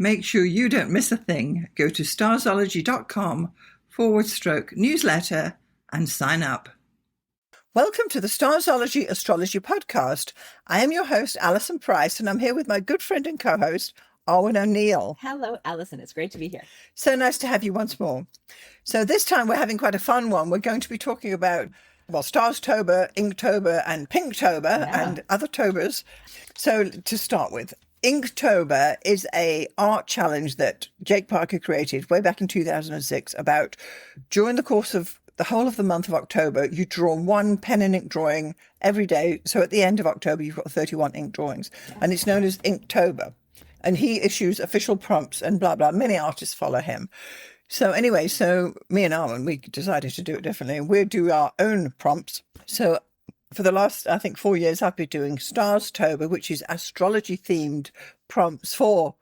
Make sure you don't miss a thing. Go to starzology.com/newsletter and sign up. Welcome to the Starzology Astrology Podcast. I am your host, Alison Price, and I'm here with my good friend and co-host, Arwynne O'Neill. Hello, Alison. It's great to be here. So nice to have you once more. So this time we're having quite a fun one. We're going to be talking about, Starztober, Inktober, and Pinktober, and other tobers. So to start with, Inktober is a art challenge that Jake Parker created way back in 2006 about during the course of the whole of the month of October, you draw one pen and ink drawing every day. So at the end of October, you've got 31 ink drawings, and it's known as Inktober. And he issues official prompts and blah, blah. Many artists follow him. So anyway, me and Arwynne, we decided to do it differently. We do our own prompts. So for the last, I think, 4 years, I've been doing Starztober, which is astrology-themed prompts for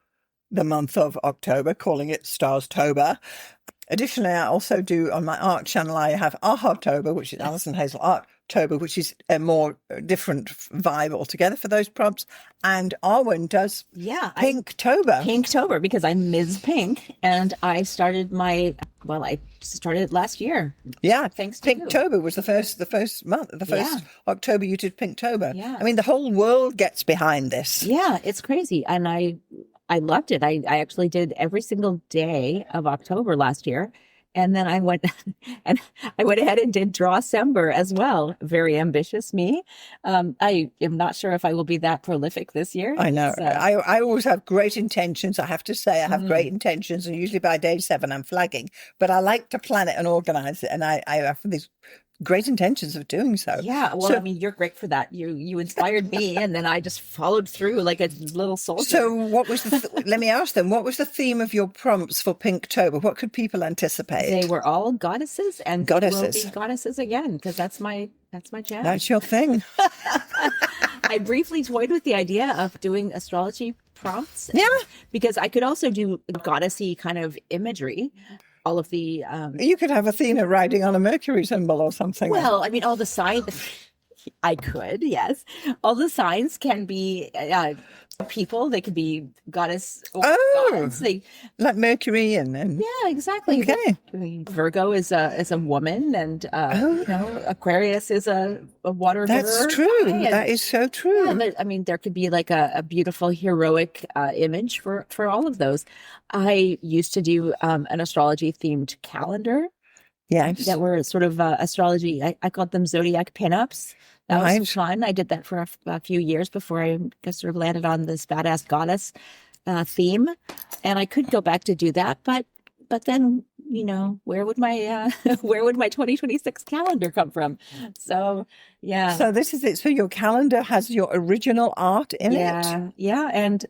the month of October, calling it Starztober. Additionally, I also do on my art channel, I have Archetypes, which is Alison Hazel Arttober, which is a more different vibe altogether for those prompts. And Arwynne does Pinktober. Pinktober, because I'm Ms. Pink, and I started I started last year. Yeah, thanks to Pinktober you. was the first October you did Pinktober. Yeah. I mean, the whole world gets behind this. Yeah, it's crazy. And I loved it. I actually did every single day of October last year. And then I went ahead and did Drawcember as well. Very ambitious me. I am not sure if I will be that prolific this year. I know. So. I always have great intentions. I have to say I have great intentions, and usually by day 7 I'm flagging. But I like to plan it and organize it, and I have these great intentions of doing so. Yeah, well, I mean, you're great for that. You inspired me, and then I just followed through like a little soldier. So what was let me ask them, what was the theme of your prompts for Pinktober? What could people anticipate? They were all goddesses, and will be goddesses again, because that's my jam. That's your thing. I briefly toyed with the idea of doing astrology prompts. Yeah. Because I could also do goddessy kind of imagery. All of the you could have Athena riding on a Mercury symbol or something. Well, I mean, all the signs I could, yes. All the signs can be people. They could be goddess or gods. Like Mercury and yeah, exactly. Okay. Virgo is a woman, and Aquarius is a water. That's true. That is so true. Yeah, I mean, there could be like a beautiful heroic image for all of those. I used to do an astrology themed calendar. Yes. That were sort of astrology. I called them zodiac pinups. That was fun. I did that for a few years before I sort of landed on this badass goddess theme. And I could go back to do that, but then, where would my 2026 calendar come from? So, yeah. So this is it. So your calendar has your original art in it? Yeah. And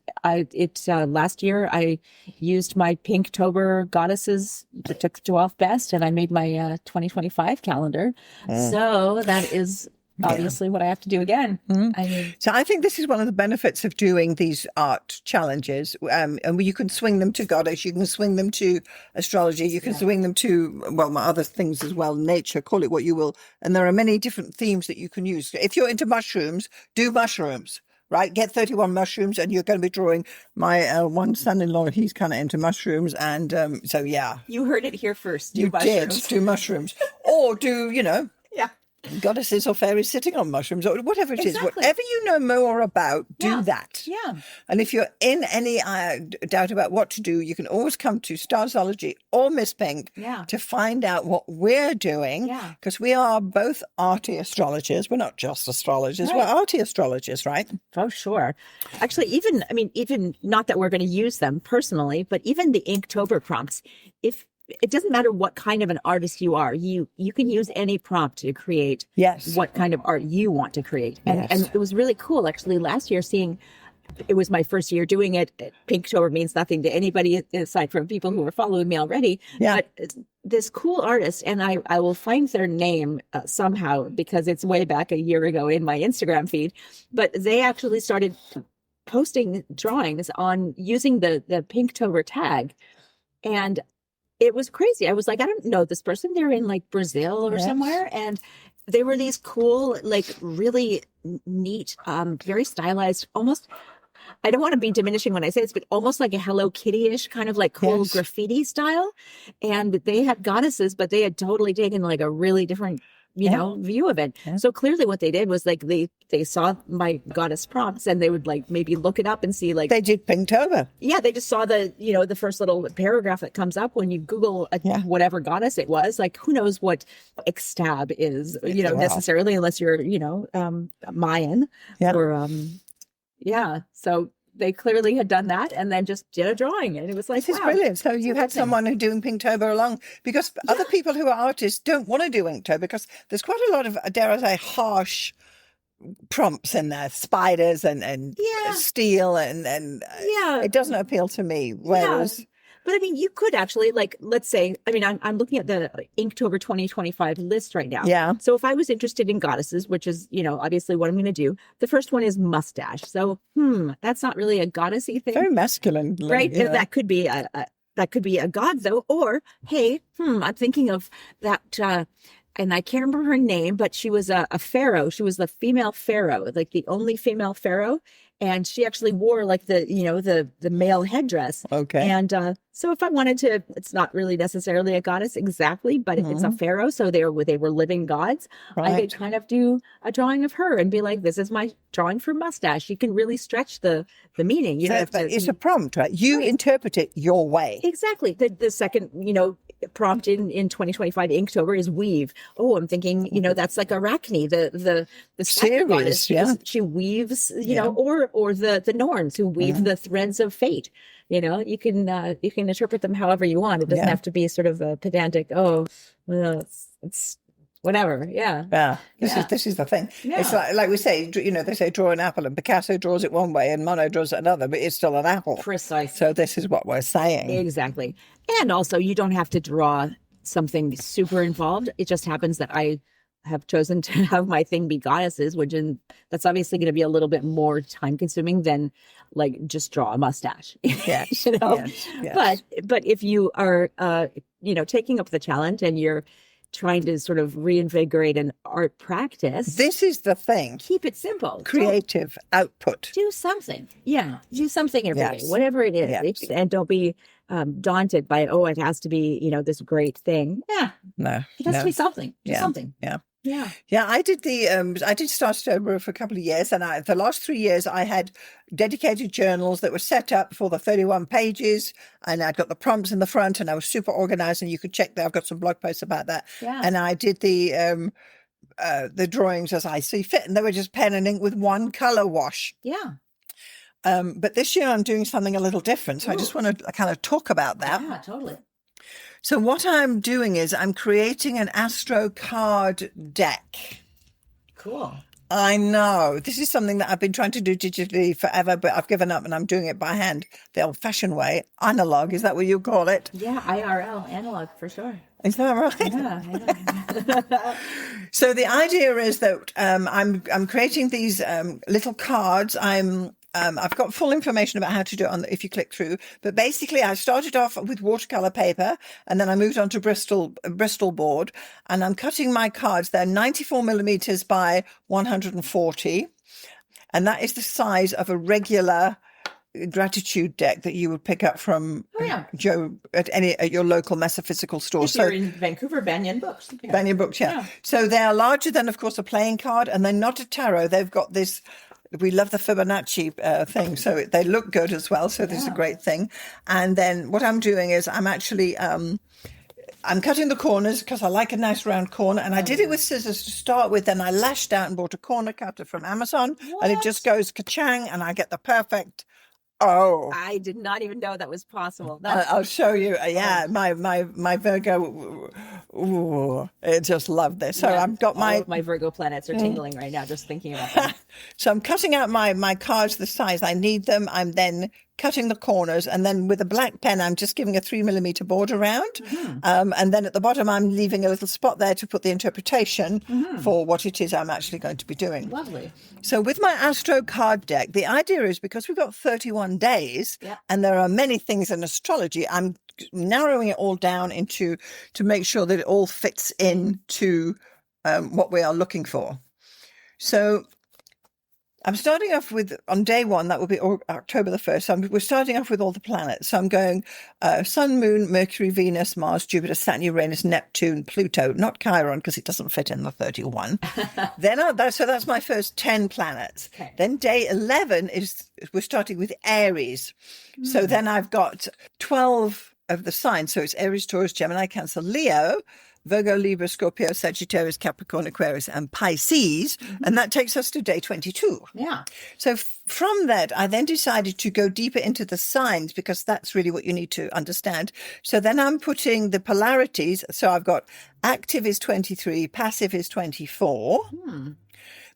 last year I used my Pinktober goddesses, I took 12 best, and I made my 2025 calendar. So that is obviously what I have to do again. So I think this is one of the benefits of doing these art challenges. And you can swing them to goddess, you can swing them to astrology, you can swing them to, my other things as well, nature, call it what you will. And there are many different themes that you can use. If you're into mushrooms, do mushrooms. Right, get 31 mushrooms, and you're going to be drawing. My one son-in-law, he's kind of into mushrooms, and so yeah. You heard it here first. Do mushrooms, or do goddesses or fairies sitting on mushrooms, or whatever it is. Whatever you know more about, do that. Yeah. And if you're in any doubt about what to do, you can always come to Starzology or Miss Pink to find out what we're doing, because we are both arty astrologers. We're not just astrologers, we're arty astrologers, right? Oh, sure. Actually, even not that we're going to use them personally, but even the Inktober prompts, it doesn't matter what kind of an artist you are. You can use any prompt to create what kind of art you want to create. And it was really cool, actually, last year seeing, it was my first year doing it. Pinktober means nothing to anybody aside from people who were following me already. Yeah. But this cool artist, and I will find their name somehow, because it's way back a year ago in my Instagram feed, but they actually started posting drawings on using the Pinktober tag. And it was crazy. I was like, I don't know this person. They're in like Brazil or somewhere. And they were these cool, like really neat, very stylized, almost I don't want to be diminishing when I say this, but almost like a Hello Kitty-ish kind of like cool Yes. graffiti style. And they had goddesses, but they had totally taken like a really different, view of it. Yeah. So clearly what they did was like they saw my goddess prompts and they would like maybe look it up and see like, They did Pinktober. yeah, they just saw the first little paragraph that comes up when you Google whatever goddess it was. Like, who knows what Xtab is, Wow. necessarily, unless you're, Mayan or, So they clearly had done that and then just did a drawing. And it was like, This is wow, brilliant. So you had amazing. someone who doing Pinktober along, because other people who are artists don't want to do Inktober because there's quite a lot of, dare I say, harsh prompts in there, spiders and steel and it doesn't appeal to me. Whereas But I mean, you could actually, like, let's say, I mean, I'm looking at the Inktober 2025 list right now. Yeah. So if I was interested in goddesses, which is, obviously what I'm going to do, the first one is mustache. So, that's not really a goddessy thing. very masculine, Right? you know. That could be a god, though. Or, hey, I'm thinking of that, and I can't remember her name, but she was a pharaoh. She was the female pharaoh, like the only female pharaoh. And she actually wore like the male headdress. Okay. And so if I wanted to, it's not really necessarily a goddess exactly, but it's a pharaoh. So they were living gods. I Right. could kind of do a drawing of her and be like, this is my drawing for mustache. You can really stretch the meaning. You So, don't have but to, it's a prompt, right? You interpret it your way. exactly. The second, prompt in 2025 Inktober is weave. Oh, I'm thinking, that's like Arachne, the Series, goddess. yeah. She weaves, or the Norns who weave the threads of fate. You can interpret them however you want. It doesn't Yeah. have to be sort of a pedantic. Oh, well, it's whatever. Yeah. Yeah, Yeah. this is the thing. Yeah. It's like we say, they say draw an apple, and Picasso draws it one way, and Monet draws it another, but it's still an apple. Precisely. So this is what we're saying. Exactly. And also, you don't have to draw something super involved. It just happens that I have chosen to have my thing be goddesses, that's obviously going to be a little bit more time consuming than like just draw a mustache. Yes, yes. But if you are, taking up the challenge and you're trying to sort of reinvigorate an art practice, This is the thing. keep it simple. Creative output. Do something. Yeah. Do something every day, Yes. whatever it is. Yes. And don't be daunted by, it has to be, this great thing. Yeah. No, It has to be something. Do Yeah. something. Yeah. Yeah. Yeah, I did Starztober for a couple of years, and the last 3 years I had dedicated journals that were set up for the 31 pages, and I'd got the prompts in the front, and I was super organized, and you could check there. I've got some blog posts about that. Yeah. And I did the drawings as I see fit, and they were just pen and ink with one color wash. Yeah. But this year I'm doing something a little different, so I just want to kind of talk about that. Yeah, totally. So what I'm doing is I'm creating an Astro Card Deck. Cool. I know. This is something that I've been trying to do digitally forever, but I've given up and I'm doing it by hand, the old-fashioned way. Analog, is that what you call it? Yeah, IRL, analog for sure. Is that right? Yeah. So the idea is that I'm creating these little cards. I've got full information about how to do it if you click through. But basically, I started off with watercolor paper, and then I moved on to Bristol board, and I'm cutting my cards. They're 94 millimeters by 140, and that is the size of a regular gratitude deck that you would pick up from Joe at your local metaphysical store. If you're in Vancouver, Banyan Books. Yeah. Banyan Books, yeah. So they are larger than, of course, a playing card, and they're not a tarot. They've got this. We love the Fibonacci thing, so they look good as well. So this is a great thing. And then what I'm doing is I'm actually I'm cutting the corners because I like a nice round corner. And I did it with scissors to start with. Then I lashed out and bought a corner cutter from Amazon, and it just goes ka-chang, and I get the perfect. Oh, I did not even know that was possible. I'll show you. Yeah, my Virgo. Ooh, it just loved this. So I've got all of my Virgo planets are tingling right now just thinking about that. So I'm cutting out my cards the size I need them. I'm then cutting the corners, and then with a black pen, I'm just giving a 3 millimeter border around. And then at the bottom, I'm leaving a little spot there to put the interpretation for what it is I'm actually going to be doing. Lovely. So with my Astro Card Deck, the idea is because we've got 31 days and there are many things in astrology, I'm narrowing it all down to make sure that it all fits into what we are looking for. So I'm starting off with, on day one, that will be October the 1st. So we're starting off with all the planets. So I'm going Sun, Moon, Mercury, Venus, Mars, Jupiter, Saturn, Uranus, Neptune, Pluto, not Chiron because it doesn't fit in the 31. Then so that's my first 10 planets. Okay. Then day 11 we're starting with Aries. So then I've got 12 of the signs. So it's Aries, Taurus, Gemini, Cancer, Leo, Virgo, Libra, Scorpio, Sagittarius, Capricorn, Aquarius, and Pisces. And that takes us to day 22. Yeah. So from that, I then decided to go deeper into the signs because that's really what you need to understand. So then I'm putting the polarities. So I've got active is 23, passive is 24.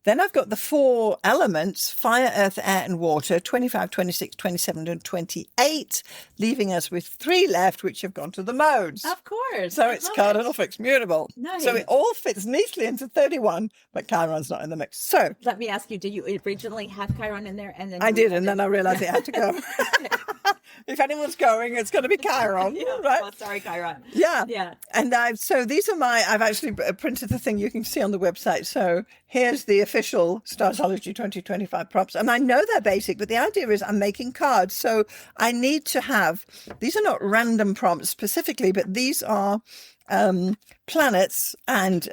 Then I've got the 4 elements, fire, earth, air, and water, 25, 26, 27, and 28, leaving us with 3 left, which have gone to the modes. Of course. So it's cardinal, fixed, mutable. Nice. So it all fits neatly into 31, but Chiron's not in the mix. So Let me ask you, did you originally have Chiron in there? And then I did, and then I realized it had to go. If anyone's going, it's going to be Chiron, right? Oh, sorry, Chiron. Yeah. Yeah. And so these are I've actually printed the thing you can see on the website. So here's the official Starzology 2025 prompts. And I know they're basic, but the idea is I'm making cards. So I need to have, these are not random prompts specifically, but these are planets and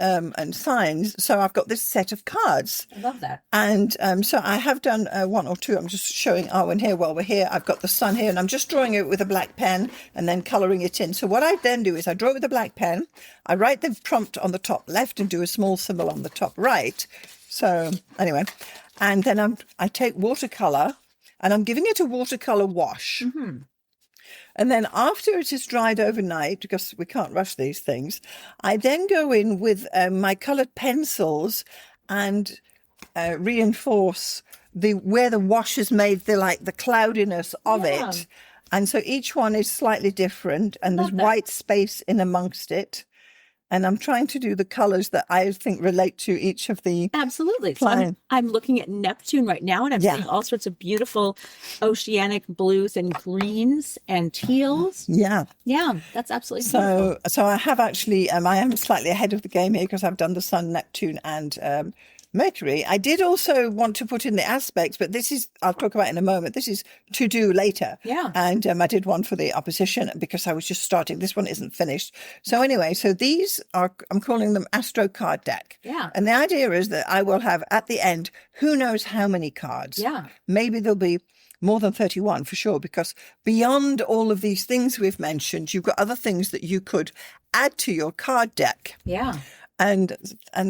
signs. So I've got this set of cards. I love that. And so I have done 1 or 2. I'm just showing Arwynne here while we're here. I've got the sun here, and I'm just drawing it with a black pen and then colouring it in. So what I then do is I draw it with a black pen. I write the prompt on the top left and do a small symbol on the top right. So anyway, and then I take watercolour and I'm giving it a watercolour wash. And then after it is dried overnight, because we can't rush these things, I then go in with my coloured pencils and reinforce where the wash has made the cloudiness of it. And so each one is slightly different, and there's white space in amongst it. And I'm trying to do the colours that I think relate to each of the Absolutely. So I'm looking at Neptune right now, and I'm seeing all sorts of beautiful oceanic blues and greens and teals. Yeah. Yeah, that's absolutely beautiful. So I have actually, I am slightly ahead of the game here because I've done the Sun, Neptune, and Mercury. I did also want to put in the aspects, but I'll talk about in a moment. This is to do later. Yeah. And I did one for the opposition because I was just starting. This one isn't finished. So anyway, so these I'm calling them Astro Card Deck. Yeah. And the idea is that I will have at the end, who knows how many cards. Yeah. Maybe there'll be more than 31 for sure, because beyond all of these things we've mentioned, you've got other things that you could add to your card deck. Yeah. And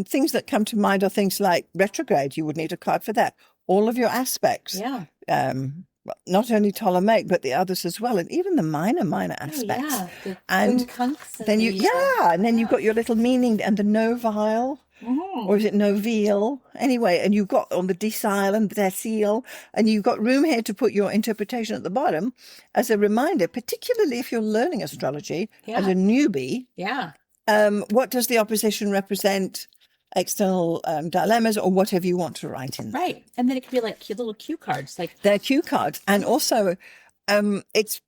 things that come to mind are things like retrograde. You would need a card for that. All of your aspects. Yeah. Not only Ptolemaic, but the others as well, and even the minor aspects. Oh, yeah. And then and then you've got your little meaning and the novile, or is it novile? Anyway, and you've got on the decile and decile, and you've got room here to put your interpretation at the bottom as a reminder, particularly if you're learning astrology as a newbie. Yeah. What does the opposition represent? External dilemmas or whatever you want to write in. Right. And then it could be like little cue cards. They're cue cards. And also, it's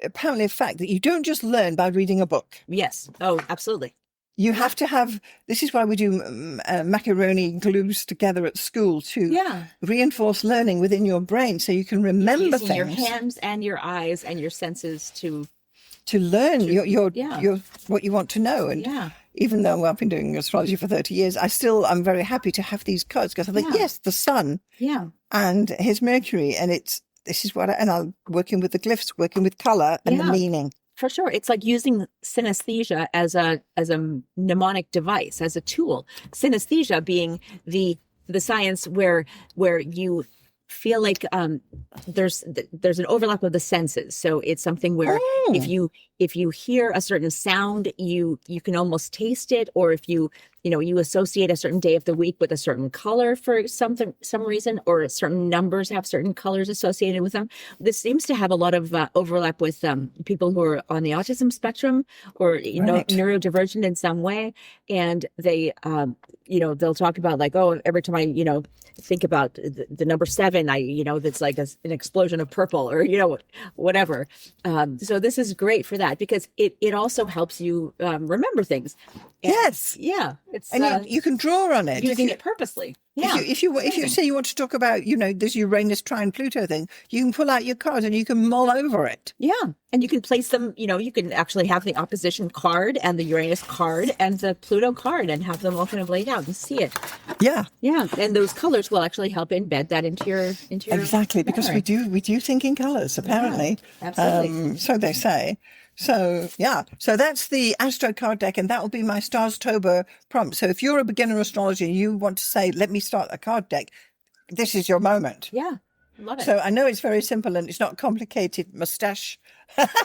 apparently a fact that you don't just learn by reading a book. Yes. Oh, absolutely. You have to have, this is why we do macaroni glues together at school to reinforce learning within your brain so you can remember things. Your hands and your eyes and your senses to learn your what you want to know. And even though I've been doing astrology for 30 years, I'm very happy to have these cards because I think, yes, the sun and his Mercury, and this is what I'm working with the glyphs, working with color and the meaning. For sure. It's like using synesthesia as a mnemonic device, as a tool. Synesthesia being the science where you feel like there's an overlap of the senses. So it's something where if you hear a certain sound, you can almost taste it, or if you associate a certain day of the week with a certain color for some reason, or certain numbers have certain colors associated with them. This seems to have a lot of overlap with people who are on the autism spectrum or neurodivergent in some way, and they they'll talk about like, oh, every time I think about the number 7, that's like an explosion of purple, or whatever. So this is great for that because it also helps you remember things. And, yes. Yeah. It's and you can draw on it. Using it purposely. Yeah. If you say you want to talk about, this Uranus trine Pluto thing, you can pull out your cards and you can mull over it. Yeah. And you can place them, you can actually have the opposition card and the Uranus card and the Pluto card and have them all kind of laid out and see it. Yeah. Yeah. And those colors will actually help embed that into your exactly, because we do think in colors, apparently. Yeah, absolutely. So they say. So, yeah. So that's the Astro Card Deck, and that will be my Starztober prompt. So if you're a beginner astrologer and you want to say, let me start a card deck, this is your moment. Yeah. Love it. So I know it's very simple and it's not complicated mustache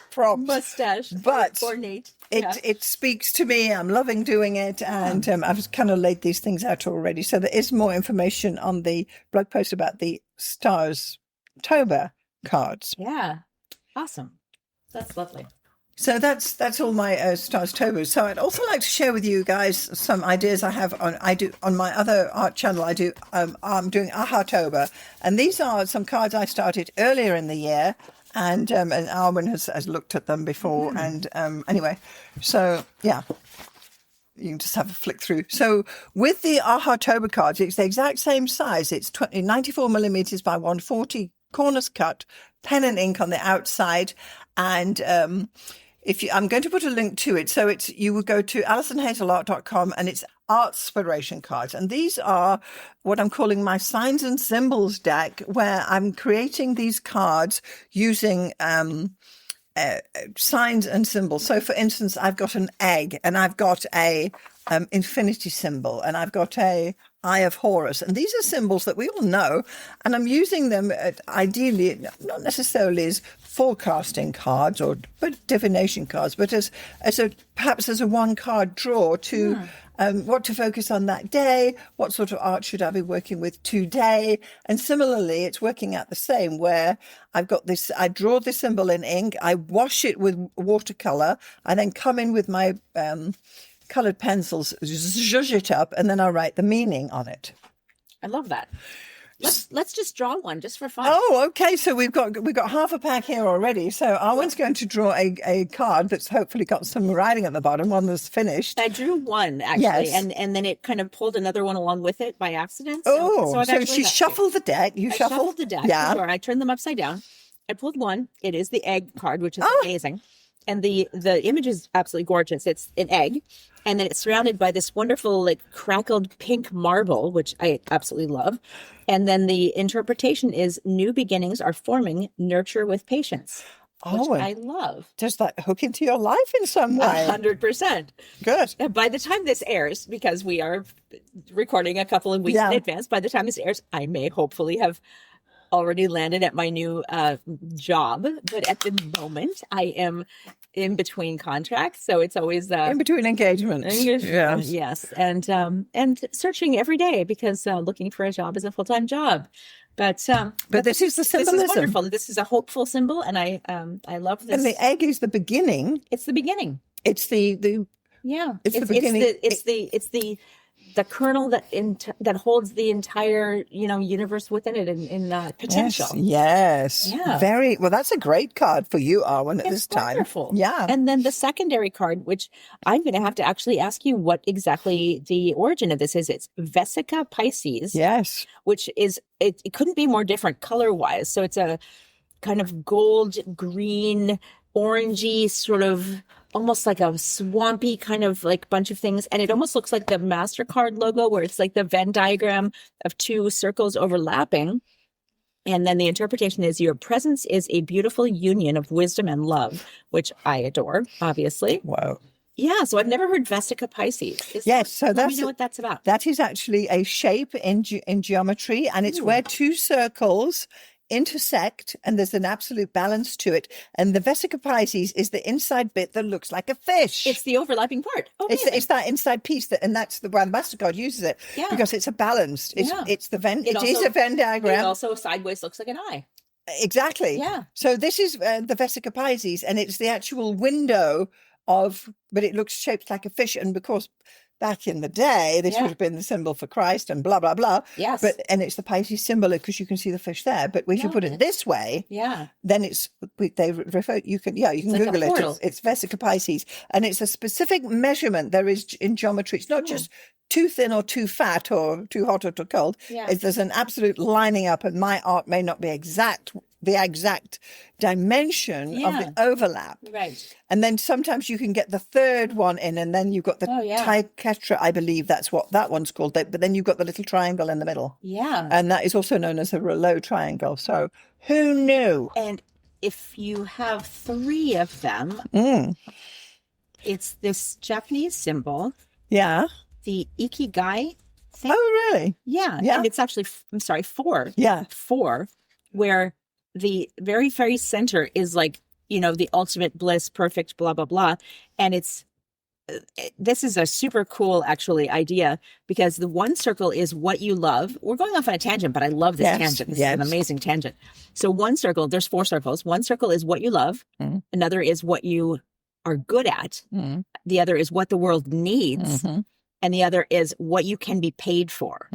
prompts. Mustache. But ornate. It speaks to me. I'm loving doing it. And I've kind of laid these things out already. So there is more information on the blog post about the Starztober cards. Yeah. Awesome. That's lovely. So that's all my Starztober. So I'd also like to share with you guys some ideas I have on my other art channel. I'm doing Ahatober, and these are some cards I started earlier in the year, and Arwynne has looked at them before. And anyway, so yeah, you can just have a flick through. So with the Ahatober cards, it's the exact same size. It's 94 millimeters by 140, corners cut, pen and ink on the outside, and I'm going to put a link to it. So you would go to AlisonHazelArt.com, and it's Artspiration cards. And these are what I'm calling my signs and symbols deck, where I'm creating these cards using signs and symbols. So for instance, I've got an egg, and I've got a infinity symbol, and I've got a Eye of Horus. And these are symbols that we all know, and I'm using them ideally, not necessarily as forecasting cards but divination cards, but perhaps as a one card draw to what to focus on that day, what sort of art should I be working with today. And similarly, it's working out the same, where I've got this, I draw the symbol in ink, I wash it with watercolor, I then come in with my colored pencils, zhuzh it up, and then I write the meaning on it. I love that. Let's just draw one just for fun. Oh, okay. So we've got half a pack here already. So Arwynne's going to draw a card that's hopefully got some writing at the bottom, one that's finished. I drew one actually, yes. and then it kind of pulled another one along with it by accident. So she shuffled the deck. I shuffled the deck. Yeah. Sure. I turned them upside down. I pulled one. It is the egg card, which is amazing. And the image is absolutely gorgeous. It's an egg, and then it's surrounded by this wonderful, crackled pink marble, which I absolutely love. And then the interpretation is new beginnings are forming, nurture with patience, which I love. Does that hook into your life in some way? 100%. Good. And by the time this airs, because we are recording a couple of weeks in advance, by the time this airs, I may hopefully have already landed at my new job, but at the moment I am in between contracts, so it's always in between engagements. Yes, and searching every day because looking for a job is a full-time job. But this is the symbolism. This is wonderful. This is a hopeful symbol, and I love this. And the egg is the beginning. It's the beginning. It's the It's the beginning. It's the kernel that holds the entire universe within it in potential. Yes. Yeah. Very well. That's a great card for you, Arwynne, at this time. Wonderful. Yeah. And then the secondary card, which I'm going to have to actually ask you what exactly the origin of this is. It's Vesica Pisces. Yes. Which is it couldn't be more different color wise. So it's a kind of gold, green, orangey sort of, almost like a swampy kind of bunch of things. And it almost looks like the MasterCard logo, where it's like the Venn diagram of two circles overlapping. And then the interpretation is your presence is a beautiful union of wisdom and love, which I adore, obviously. Wow. Yeah. So I've never heard Vesica Pisces. So let me know what that's about. That is actually a shape in geometry, and it's where two circles intersect, and there's an absolute balance to it. And the Vesica Pisces is the inside bit that looks like a fish. It's the overlapping part. It's that inside piece and that's why the MasterCard uses it, because it's a balanced. It's the Venn. It is a Venn diagram. It also sideways looks like an eye. Exactly. Yeah. So this is the Vesica Pisces, and it's the actual window but it looks shaped like a fish, and because back in the day, this would have been the symbol for Christ and blah, blah, blah. Yes. And it's the Pisces symbol because you can see the fish there. But if you put it this way, then they refer, you can Google it. It's Vesica Pisces. And it's a specific measurement there is in geometry. It's not just too thin or too fat or too hot or too cold. There's an absolute lining up, and my art may not be the exact dimension of the overlap. Right. And then sometimes you can get the third one in, and then you've got the triquetra, I believe that's what that one's called. But then you've got the little triangle in the middle. Yeah. And that is also known as a rouleau triangle. So who knew? And if you have 3 of them, it's this Japanese symbol. Yeah. The Ikigai thing. Oh, really? Yeah. And it's actually, 4. Yeah. 4, where the very, very center is like, the ultimate bliss, perfect, blah, blah, blah. And this is a super cool, actually, idea, because the one circle is what you love. We're going off on a tangent, but I love this tangent. This is an amazing tangent. So one circle, there's 4 circles. One circle is what you love. Another is what you are good at. The other is what the world needs. And the other is what you can be paid for.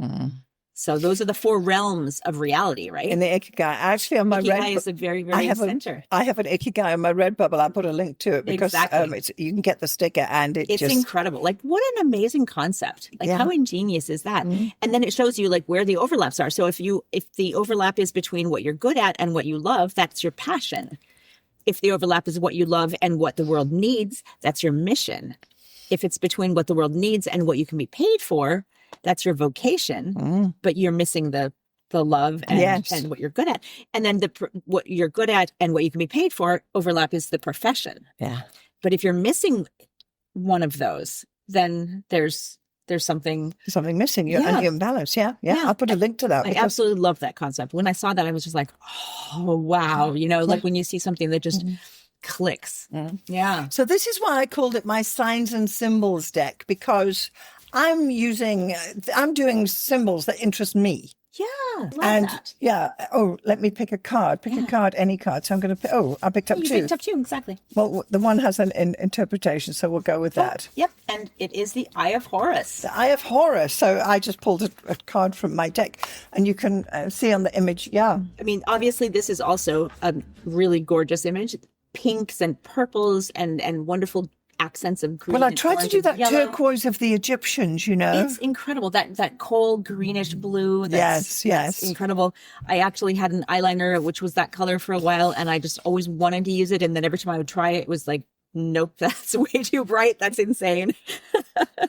So those are the 4 realms of reality, right? And the Ikigai, actually on my Ikigai is a very, very center. I have an Ikigai on my Redbubble. I put a link to it because you can get the sticker, and it's just incredible. Like, what an amazing concept. Like, how ingenious is that? And then it shows you like where the overlaps are. So if the overlap is between what you're good at and what you love, that's your passion. If the overlap is what you love and what the world needs, that's your mission. If it's between what the world needs and what you can be paid for, that's your vocation, but you're missing the love and what you're good at. And then what you're good at and what you can be paid for overlap is the profession. Yeah. But if you're missing one of those, then there's something missing. You're imbalanced. Yeah. I'll put a link to that. I absolutely love that concept. When I saw that, I was just like, oh, wow. Like when you see something that just clicks. Yeah. So this is why I called it my signs and symbols deck, because I'm doing symbols that interest me. Yeah. That. Yeah. Oh, let me pick a card. Pick a card, any card. So I'm going to I picked up 2. You picked up 2, exactly. Well, the one has an interpretation, so we'll go with that. Yep. And it is the Eye of Horus. The Eye of Horus. So I just pulled a card from my deck, and you can see on the image. Yeah. I mean, obviously, this is also a really gorgeous image. Pinks and purples and wonderful accents of green. Well, I tried to do that yellow. Turquoise of the Egyptians, It's incredible. That cold greenish blue. That's incredible. I actually had an eyeliner, which was that color for a while, and I just always wanted to use it. And then every time I would try it, it was like, nope, that's way too bright. That's insane.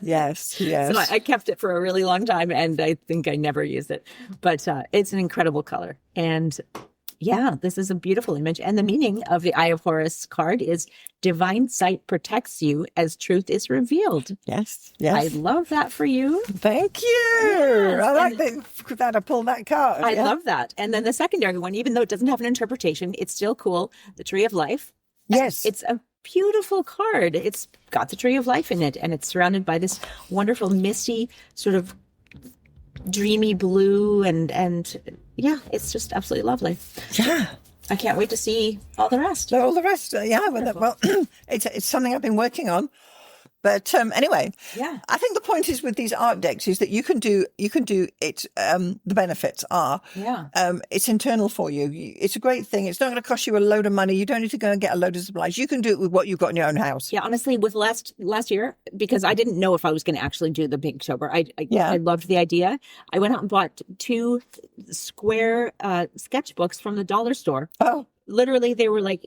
Yes. So I kept it for a really long time, and I think I never used it. But it's an incredible color. And yeah, this is a beautiful image. And the meaning of the Eye of Horus card is divine sight protects you as truth is revealed. Yes. I love that for you. Thank you. Yes. I like that I pulled that card. I love that. And then the secondary one, even though it doesn't have an interpretation, it's still cool. The Tree of Life. Yes. It's a beautiful card. It's got the Tree of Life in it, and it's surrounded by this wonderful misty sort of dreamy blue and yeah, it's just absolutely lovely. Yeah. I can't wait to see all the rest. All the rest, well, it's something I've been working on. But anyway, I think the point is with these art decks is that you can do it. The benefits are, it's internal for you. It's a great thing. It's not going to cost you a load of money. You don't need to go and get a load of supplies. You can do it with what you've got in your own house. Yeah, honestly, with last year, because I didn't know if I was going to actually do the Pinktober. I loved the idea. I went out and bought 2 square sketchbooks from the dollar store. Oh, literally, they were like,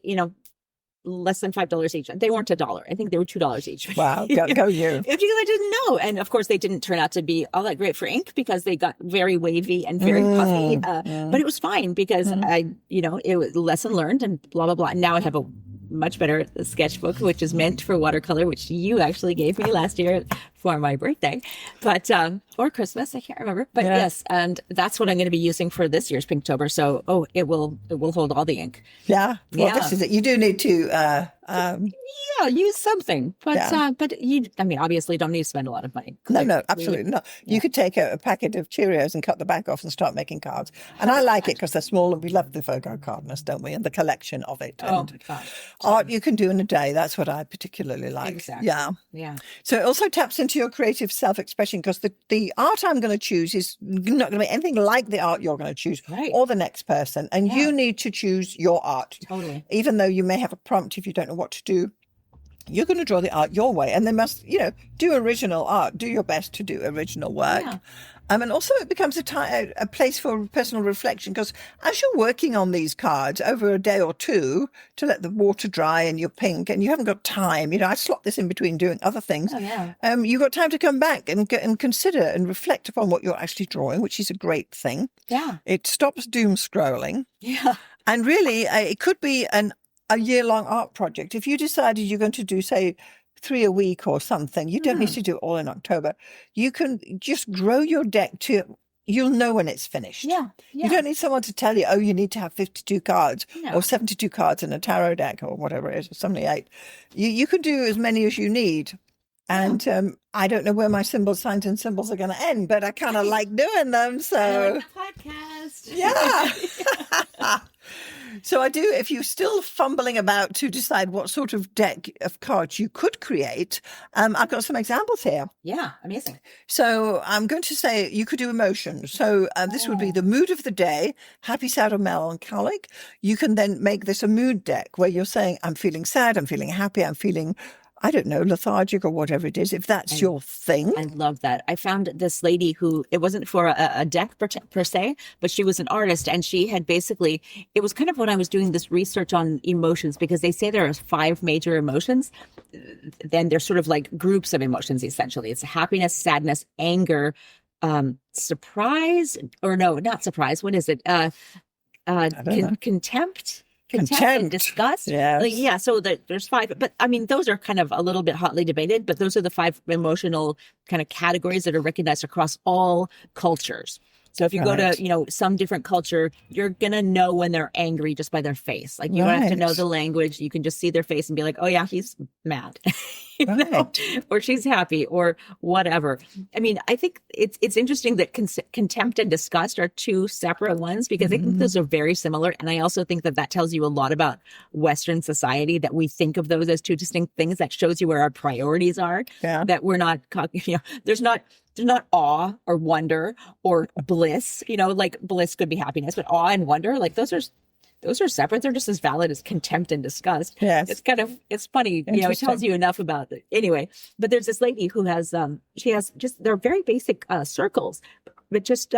less than $5 each. They weren't $1. I think they were $2 each. Wow, go you. Because I didn't know. And of course, they didn't turn out to be all that great for ink because they got very wavy and very puffy. But it was fine because it was lesson learned and blah, blah, blah. And now I have a much better sketchbook, which is meant for watercolor, which you actually gave me last year for my birthday, but or Christmas, I can't remember. But yes, and that's what I'm going to be using for this year's Pinktober. So it will hold all the ink. Yeah. Well, this is it. You do need to use something, but obviously don't need to spend a lot of money. No, absolutely not. You could take a packet of Cheerios and cut the back off and start making cards. And I like it because they're small, and we love the Virgo cardness, don't we? And the collection of it. And art you can do in a day. That's what I particularly like. Exactly. Yeah. So it also taps into into your creative self-expression, because the art I'm going to choose is not going to be anything like the art you're going to choose or the next person. And you need to choose your art. Totally. Even though you may have a prompt if you don't know what to do, you're going to draw the art your way. And they must, do original art. Do your best to do original work. Yeah. And also it becomes a place for personal reflection, because as you're working on these cards over a day or two to let the water dry and you're pink and you haven't got time, I slot this in between doing other things. You've got time to come back and consider and reflect upon what you're actually drawing, which is a great thing. Yeah. It stops doom scrolling. Yeah. And really, it could be a year-long art project. If you decided you're going to do, say, 3 a week or something, you don't need to do it all in October. You can just grow your deck to, you'll know when it's finished. Yeah. You don't need someone to tell you, you need to have 52 cards or 72 cards in a tarot deck or whatever it is, or 78. You can do as many as you need. And I don't know where my signs and symbols are going to end, but I kind of like doing them. So I like the podcast. Yeah. So I do, if you're still fumbling about to decide what sort of deck of cards you could create, I've got some examples here. Yeah, amazing. So I'm going to say you could do emotions. So this would be the mood of the day, happy, sad, or melancholic. You can then make this a mood deck where you're saying, I'm feeling sad, I'm feeling happy, I'm feeling, I don't know, lethargic or whatever it is, if that's your thing. I love that. I found this lady who, it wasn't for a deck per se, but she was an artist, and she had basically, it was kind of when I was doing this research on emotions, because they say there are 5 major emotions. Then there's sort of like groups of emotions, essentially. It's happiness, sadness, anger, surprise, or no, not surprise. What is it? Contempt. Contempt and disgust. Yes. So there's 5, but I mean, those are kind of a little bit hotly debated, but those are the 5 emotional kind of categories that are recognized across all cultures. So if you go to, some different culture, you're going to know when they're angry just by their face. Like you don't have to know the language. You can just see their face and be like, oh yeah, he's mad, or she's happy or whatever. I mean, I think it's interesting that contempt and disgust are 2 separate ones, because I think those are very similar. And I also think that tells you a lot about Western society, that we think of those as 2 distinct things. That shows you where our priorities are, that we're not, there's not awe or wonder or bliss, like bliss could be happiness, but awe and wonder, like those are separate. They're just as valid as contempt and disgust. Yes. It's funny, it tells you enough about it. Anyway, but there's this lady who has, she has just, they're very basic circles, but just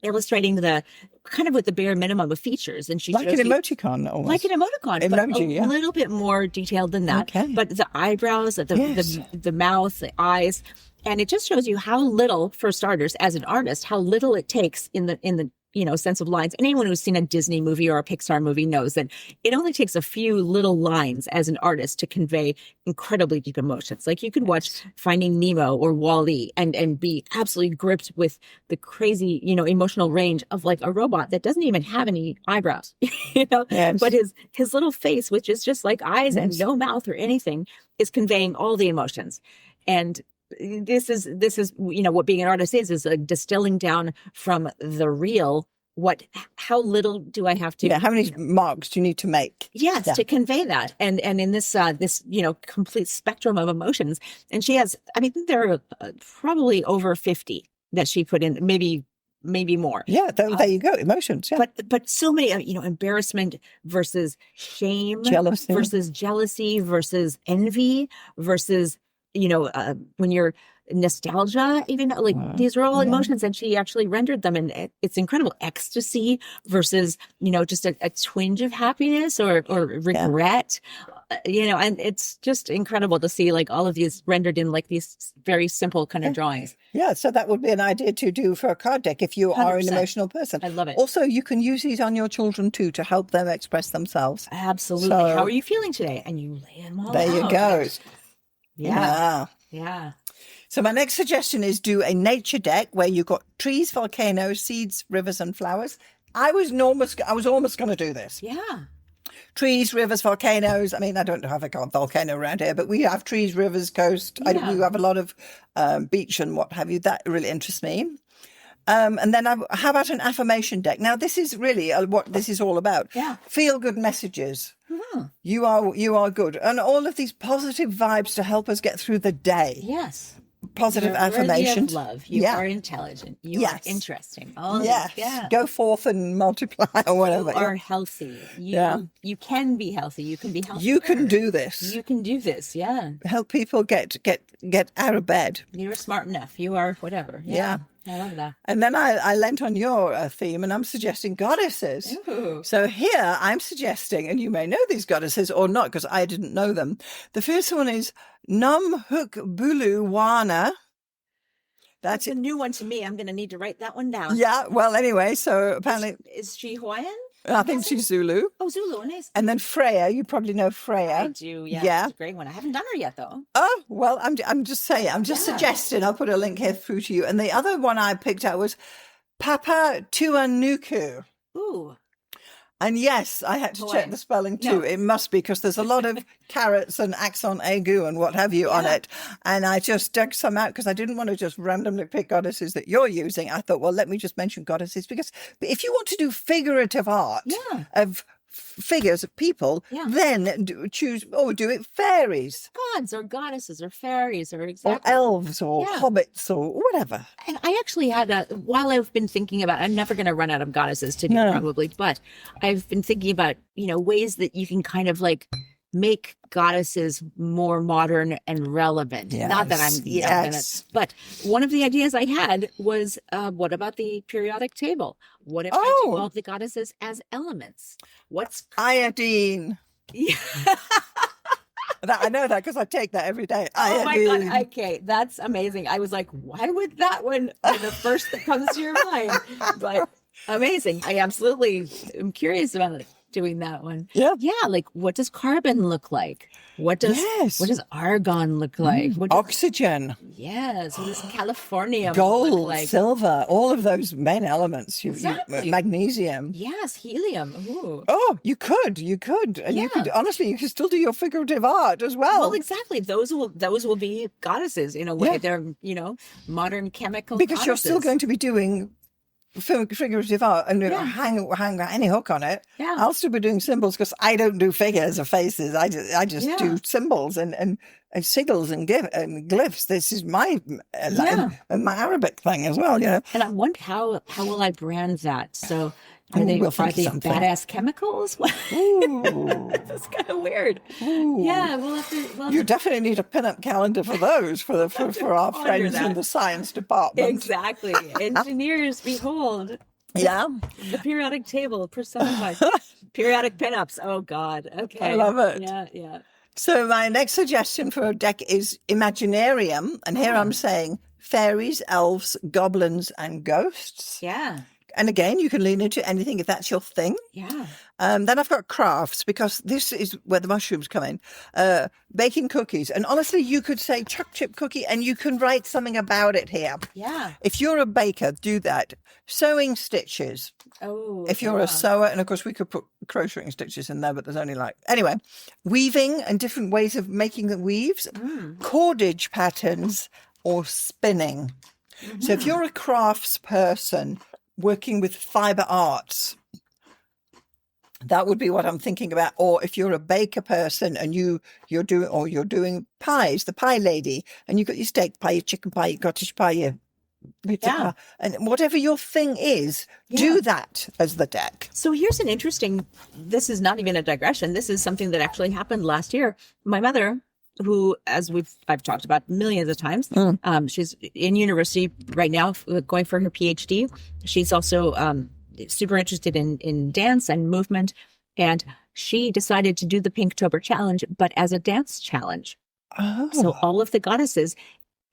illustrating the kind of with the bare minimum of features. And she like an emoticon almost. Like an emoticon, but a little bit more detailed than that. Okay. But the eyebrows, the mouth, the eyes. And it just shows you how little, for starters, as an artist, how little it takes in the sense of lines. Anyone who's seen a Disney movie or a Pixar movie knows that it only takes a few little lines as an artist to convey incredibly deep emotions. Like you could watch Finding Nemo or WALL-E and be absolutely gripped with the crazy, emotional range of like a robot that doesn't even have any eyebrows, but his little face, which is just like eyes and no mouth or anything, is conveying all the emotions. And this is what being an artist is a distilling down from the real. How little do I have to? Yeah, how many marks do you need to make? Yes, to convey that, and in this complete spectrum of emotions. And she has, I mean, there are probably over 50 that she put in, maybe more. Yeah, there you go, emotions. Yeah, but so many, embarrassment versus shame, versus jealousy versus envy versus. When you're nostalgia, even these are all emotions, and she actually rendered them, and it's incredible. Ecstasy versus, just a twinge of happiness or regret, and it's just incredible to see like all of these rendered in like these very simple kind of drawings. Yeah. So that would be an idea to do for a card deck if you 100%. Are an emotional person. I love it. Also, you can use these on your children too to help them express themselves. Absolutely. So, how are you feeling today? And you lay them all out. There you go. Yeah. So my next suggestion is do a nature deck where you've got trees, volcanoes, seeds, rivers, and flowers. I was almost going to do this. Yeah. Trees, rivers, volcanoes. I mean, I don't have a volcano around here, but we have trees, rivers, coast. We have a lot of beach and what have you. That really interests me. And then how about an affirmation deck? Now, this is really what this is all about. Yeah. Feel good messages. Mm-hmm. You are good. And all of these positive vibes to help us get through the day. Yes. positive You're worthy of affirmations. love. You are intelligent. You are interesting. All Yes. these, Go forth and multiply or whatever. You are healthy. You can be healthy. You can be healthy. You can do this. You can do this. Yeah. Help people get out of bed. You're smart enough. You are whatever. Yeah. I love that. And then I lent on your theme, and I'm suggesting goddesses. Ooh. So here I'm suggesting, and you may know these goddesses or not because I didn't know them. The first one is Num Hook Bulu Wana. That's a new one to me. I'm going to need to write that one down. Yeah. Well, anyway, so apparently. Is she Hawaiian? I think she's Zulu. Oh, Zulu. Nice. And then Freya, you probably know Freya. I do. Yeah. That's a great one. I haven't done her yet, though. Oh, well, I'm just saying. I'm just suggesting. I'll put a link here through to you. And the other one I picked out was Papa Tuanuku. Ooh. And yes, I had to check the spelling too. No. It must be because there's a lot of carrots and accent aigu and what have you on it. And I just dug some out because I didn't want to just randomly pick goddesses that you're using. I thought, well, let me just mention goddesses because if you want to do figurative art of figures of people, then choose or do it fairies, gods or goddesses or fairies or or elves or hobbits or whatever. And I actually had while I've been thinking about, I'm never going to run out of goddesses to do probably, but I've been thinking about ways that you can kind of like make goddesses more modern and relevant. Not that I'm but one of the ideas I had was what about the periodic table? What if I do all the goddesses as elements? What's iodine? Yeah. I know that because I take that every day. Oh my God. Okay. That's amazing. I was like, why would that one be the first that comes to your mind? But amazing. I absolutely am curious about doing that one. Yeah. Yeah. Like what does carbon look like? What does argon look like? Oxygen. Yes. What does californium gold, look like? silver, all of those main elements. Magnesium. Yes, helium. Ooh. Oh, you could, and you could honestly, you could still do your figurative art as well. Well, exactly. Those will be goddesses in a way. They're modern chemical. Because goddesses. you're still going to be doing figurative art and hang any hook on it. I'll still be doing symbols because I don't do figures or faces. I just do symbols and sigils and glyphs. This is my my Arabic thing as well, And I wonder how will I brand that? So are they badass chemicals? That's kind of weird. Ooh. Yeah, we'll have to. You definitely need a pin-up calendar for those for our friends in the science department. Exactly, engineers, behold. Yeah, the periodic table personified. Periodic pinups. Oh God. Okay, I love it. Yeah. So my next suggestion for a deck is Imaginarium, and here I'm saying fairies, elves, goblins, and ghosts. Yeah. And again, you can lean into anything if that's your thing. Yeah. Then I've got crafts because this is where the mushrooms come in. Baking cookies. And honestly, you could say choc chip cookie and you can write something about it here. Yeah. If you're a baker, do that. Sewing stitches. Oh. If you're a sewer, and of course we could put crocheting stitches in there, but there's only anyway, weaving and different ways of making the weaves, cordage patterns or spinning. So if you're a crafts person, working with fiber arts, that would be what I'm thinking about. Or if you're a baker person and you're doing pies, the pie lady, and you've got your steak pie, your chicken pie, your cottage pie, your pizza pie, and whatever your thing is, do that as the deck. So here's an interesting, this is not even a digression. This is something that actually happened last year. My mother, who, as I've talked about millions of times, she's in university right now, going for her PhD. She's also super interested in dance and movement, and she decided to do the Pinktober challenge, but as a dance challenge. Oh. So all of the goddesses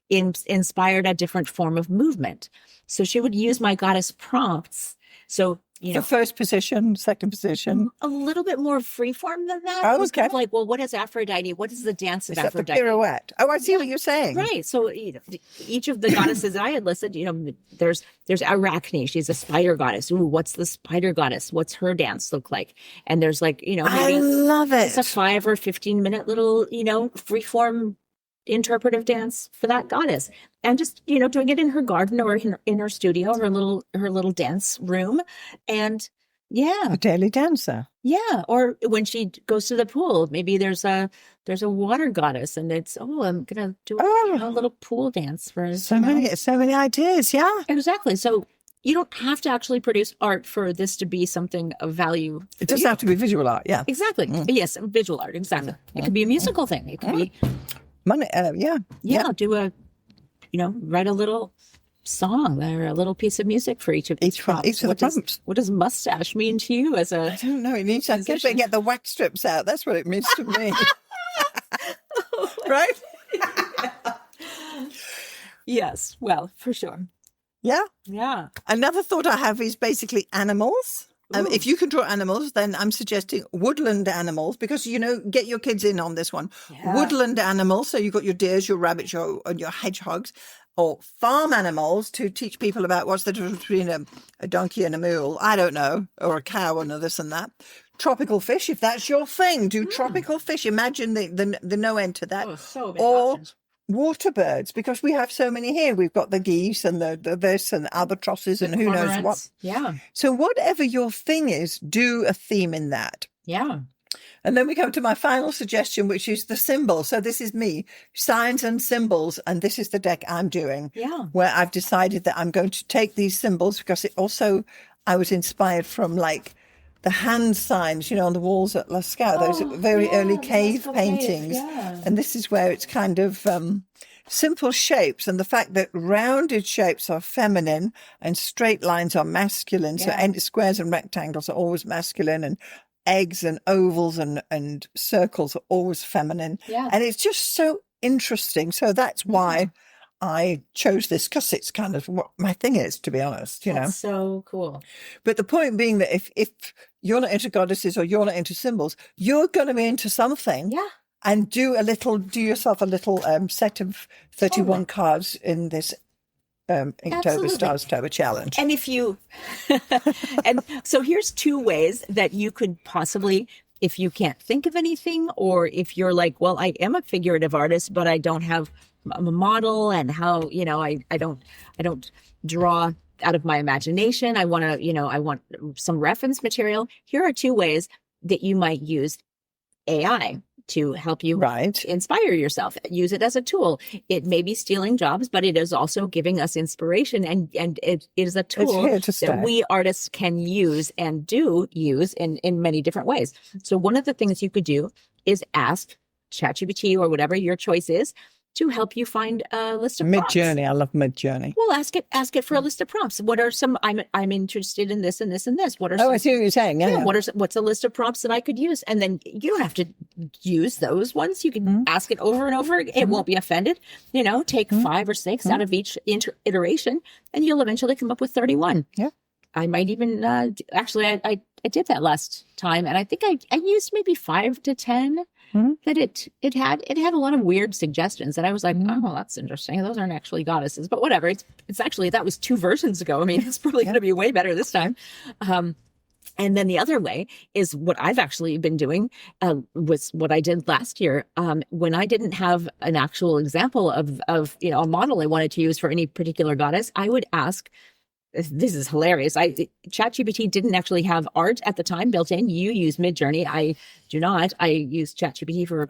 inspired a different form of movement. So she would use my goddess prompts. So the first position, second position. A little bit more freeform than that. Oh, it was okay. kind of like, well, what is Aphrodite? What is the dance of Aphrodite? The pirouette. Oh, I see what you're saying. Right. So each of the goddesses I had listed, there's Arachne. She's a spider goddess. Ooh, what's the spider goddess? What's her dance look like? And there's maybe I love it. It's a 5 or 15-minute little, freeform interpretive dance for that goddess, and just doing it in her garden or in her studio, her little dance room, and Yeah. A daily dancer. Yeah. Or when she goes to the pool, maybe there's a water goddess and it's, I'm gonna do a little pool dance for so many ideas. Yeah. Exactly. So you don't have to actually produce art for this to be something of value. It doesn't have to be visual art. Yeah. Exactly. Yes, visual art. Exactly. It could be a musical thing. It could be money. Yeah. Do write a little song or a little piece of music for each of these prompts. Each of the prompts. What does mustache mean to you as a... I don't know. It needs to get the wax strips out. That's what it means to me. Right? Yes. Well, for sure. Yeah. Yeah. Another thought I have is basically animals. If you can draw animals, then I'm suggesting woodland animals because, get your kids in on this one. Yeah. Woodland animals. So you've got your deers, your rabbits, and your hedgehogs. Or farm animals to teach people about what's the difference between a donkey and a mule. I don't know. Or a cow and this and that. Tropical fish, if that's your thing. Do tropical fish. Imagine the no end to that. Oh, so many or options. Water birds, because we have so many here. We've got the geese and the this and albatrosses and who knows what. Yeah. So whatever your thing is, do a theme in that. Yeah. And then we come to my final suggestion, which is the symbol. So this is me, signs and symbols. And this is the deck I'm doing. Yeah. Where I've decided that I'm going to take these symbols because I was inspired from the hand signs, on the walls at Lascaux, those very early cave paintings. Yeah. And this is where it's kind of simple shapes. And the fact that rounded shapes are feminine and straight lines are masculine. Yeah. So squares and rectangles are always masculine and eggs and ovals and circles are always feminine. Yeah. And it's just so interesting. So that's why I chose this, because it's kind of what my thing is, to be honest, That's so cool. But the point being that if you're not into goddesses or you're not into symbols, you're going to be into something. Yeah. And do yourself a little set of 31 cards in this Inktober Starztober challenge. And and so here's two ways that you could possibly, if you can't think of anything, or if you're like, well, I am a figurative artist, but I don't have a model, and how, I don't draw out of my imagination. I want some reference material. Here are two ways that you might use AI to help you inspire yourself. Use it as a tool. It may be stealing jobs, but it is also giving us inspiration, and it is a tool that we artists can use and do use in many different ways. So one of the things you could do is ask ChatGPT or whatever your choice is to help you find a list of prompts. Midjourney. I love Midjourney. Well, ask it for a list of prompts. What are some? I'm interested in this and this and this. What are? I see what you're saying. Yeah. What's a list of prompts that I could use? And then you don't have to use those ones. You can ask it over and over. It won't be offended. Take 5 or 6 out of each iteration, and you'll eventually come up with 31. Yeah. I might even actually I did that last time, and I think I used maybe 5 to 10. That it had a lot of weird suggestions, and I was like, oh, that's interesting. Those aren't actually goddesses, but whatever. It's actually, that was 2 versions ago. I mean, it's probably going to be way better this time. And then the other way is what I've actually been doing, was what I did last year. When I didn't have an actual example of a model I wanted to use for any particular goddess, I would ask. This is hilarious. ChatGPT didn't actually have art at the time built in. You use Midjourney. I do not. I use ChatGPT for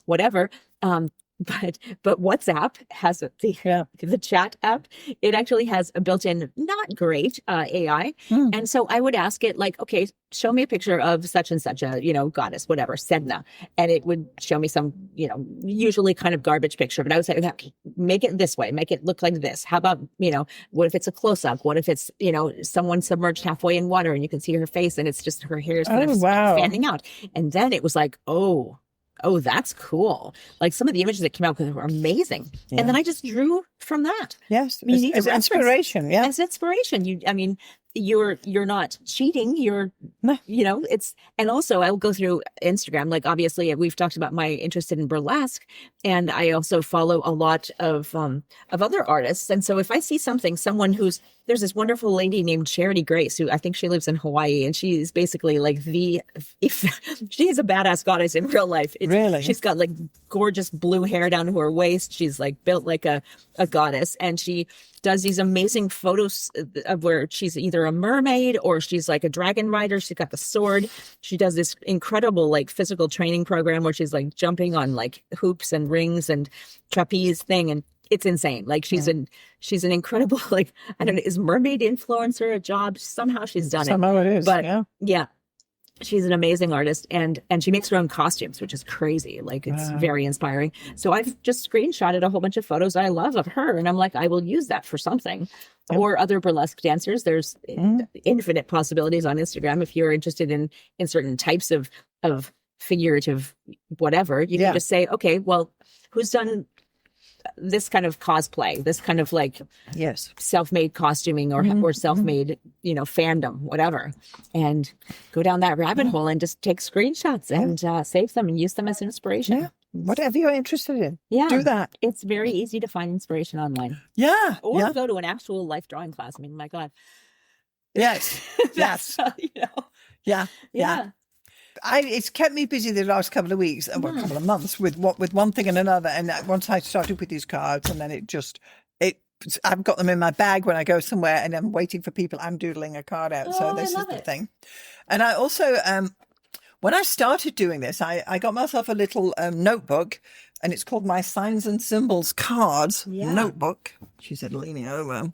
whatever. But WhatsApp has the chat app. It actually has a built-in, not great AI. And so I would ask it like, okay, show me a picture of such and such a, goddess, whatever, Sedna. And it would show me some, usually kind of garbage picture. But I would say, okay, make it this way, make it look like this. How about, what if it's a close-up? What if it's, someone submerged halfway in water and you can see her face and it's just her hair is kind of standing out. And then it was like, oh, that's cool. Like some of the images that came out were amazing. Yeah. And then I just drew from that. Yes. As inspiration. Yeah. As inspiration. You're not cheating. And also I'll go through Instagram. Like obviously we've talked about my interest in burlesque, and I also follow a lot of other artists. And so if I see someone who's there's this wonderful lady named Charity Grace, who I think she lives in Hawaii, and she's basically like if she's a badass goddess in real life. Really? She's got like gorgeous blue hair down to her waist. She's like built like a goddess, and she does these amazing photos of where she's either a mermaid or she's like a dragon rider. She's got the sword. She does this incredible like physical training program where she's like jumping on like hoops and rings and trapeze thing, and it's insane. Like she's an incredible, like, I don't know, is mermaid influencer a job? Somehow she's done it. Somehow it is. But yeah. She's an amazing artist, and she makes her own costumes, which is crazy. Like, it's very inspiring. So I've just screenshotted a whole bunch of photos I love of her, and I'm like, I will use that for something. Yep. Or other burlesque dancers. There's infinite possibilities on Instagram. If you're interested in certain types of figurative whatever, you can just say, okay, well, who's done this kind of cosplay, this kind of like self-made costuming or self-made, fandom, whatever, and go down that rabbit hole and just take screenshots and save them and use them as inspiration. Yeah. Whatever you're interested in. Yeah. Do that. It's very easy to find inspiration online. Yeah. Or go to an actual life drawing class. I mean, my God. Yes. Yes. Yeah. It's kept me busy the last couple of weeks, a couple of months with one thing and another. And once I started with these cards, and then I've got them in my bag when I go somewhere, and I'm waiting for people. I'm doodling a card out. So this is the thing. And I also, when I started doing this, I got myself a little notebook, and it's called my Signs and Symbols Cards Notebook. She said, leaning over.